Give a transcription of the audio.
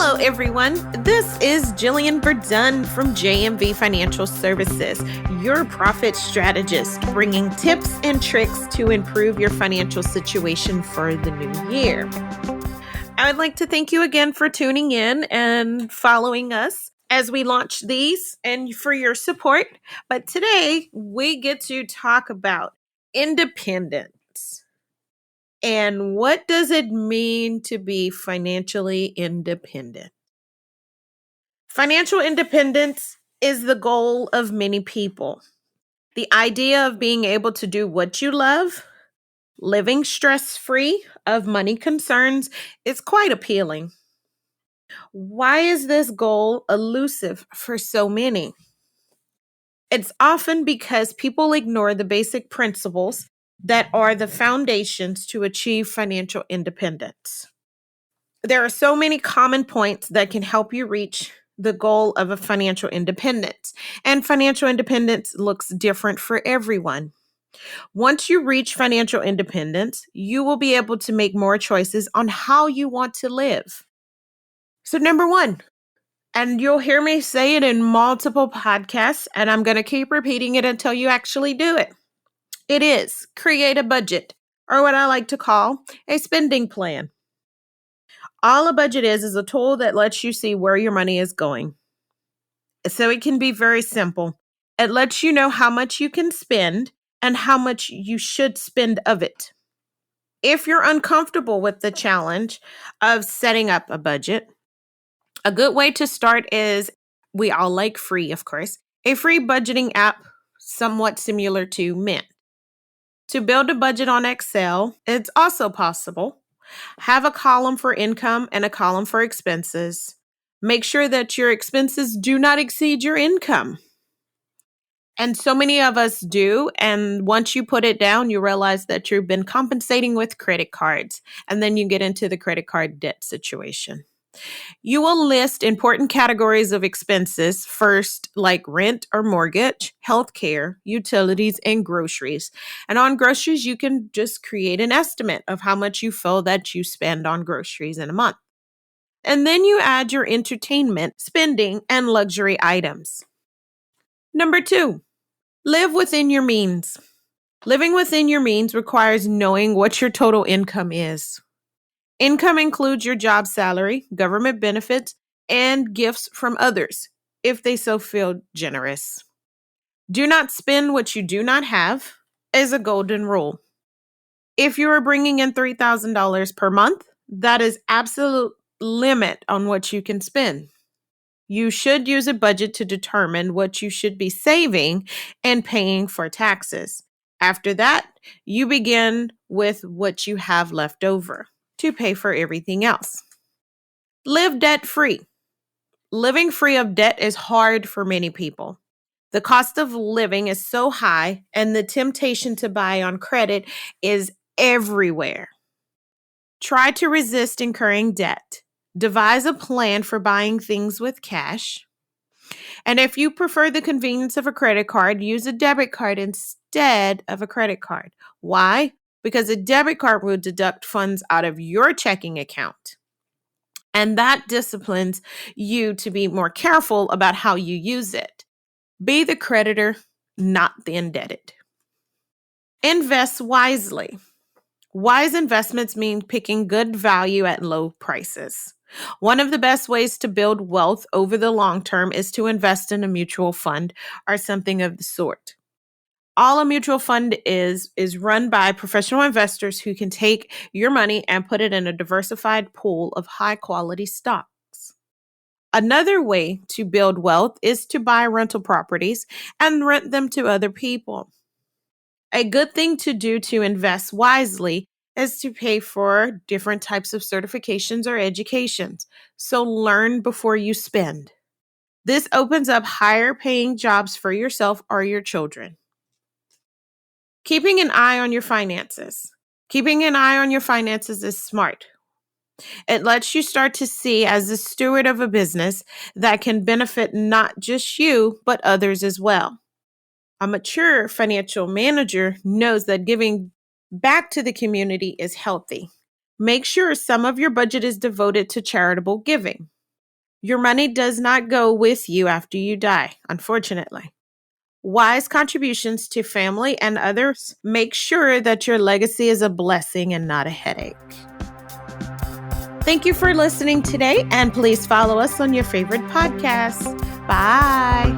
Hello, everyone. This is Jillian Verdun from JMV Financial Services, your profit strategist, bringing tips and tricks to improve your financial situation for the new year. I would like to thank you again for tuning in and following us as we launch these and for your support. But today we get to talk about independence. And what does it mean to be financially independent? Financial independence is the goal of many people. The idea of being able to do what you love, living stress-free of money concerns, is quite appealing. Why is this goal elusive for so many? It's often because people ignore the basic principles that are the foundations to achieve financial independence. There are so many common points that can help you reach the goal of a financial independence. And financial independence looks different for everyone. Once you reach financial independence, you will be able to make more choices on how you want to live. So, number one, and you'll hear me say it in multiple podcasts, and I'm going to keep repeating it until you actually do it. It is create a budget, or what I like to call a spending plan. All a budget is a tool that lets you see where your money is going. So it can be very simple. It lets you know how much you can spend and how much you should spend of it. If you're uncomfortable with the challenge of setting up a budget, a good way to start is, we all like free, of course, a free budgeting app somewhat similar to Mint. To build a budget on Excel, it's also possible. Have a column for income and a column for expenses. Make sure that your expenses do not exceed your income. And so many of us do. And once you put it down, you realize that you've been compensating with credit cards. And then you get into the credit card debt situation. You will list important categories of expenses first, like rent or mortgage, healthcare, utilities, and groceries. And on groceries, you can just create an estimate of how much you feel that you spend on groceries in a month. And then you add your entertainment, spending, and luxury items. Number two, live within your means. Living within your means requires knowing what your total income is. Income includes your job salary, government benefits, and gifts from others, if they so feel generous. Do not spend what you do not have is a golden rule. If you are bringing in $3,000 per month, that is absolute limit on what you can spend. You should use a budget to determine what you should be saving and paying for taxes. After that, you begin with what you have left over to pay for everything else. Live debt-free. Living free of debt is hard for many people. The cost of living is so high, and the temptation to buy on credit is everywhere. Try to resist incurring debt. Devise a plan for buying things with cash. And if you prefer the convenience of a credit card, use a debit card instead of a credit card. Why? Because a debit card will deduct funds out of your checking account. And that disciplines you to be more careful about how you use it. Be the creditor, not the indebted. Invest wisely. Wise investments mean picking good value at low prices. One of the best ways to build wealth over the long term is to invest in a mutual fund or something of the sort. All a mutual fund is run by professional investors who can take your money and put it in a diversified pool of high-quality stocks. Another way to build wealth is to buy rental properties and rent them to other people. A good thing to do to invest wisely is to pay for different types of certifications or educations. So learn before you spend. This opens up higher paying jobs for yourself or your children. Keeping an eye on your finances. Keeping an eye on your finances is smart. It lets you start to see as a steward of a business that can benefit not just you, but others as well. A mature financial manager knows that giving back to the community is healthy. Make sure some of your budget is devoted to charitable giving. Your money does not go with you after you die, unfortunately. Wise contributions to family and others make sure that your legacy is a blessing and not a headache. Thank you for listening today, and please follow us on your favorite podcasts. Bye.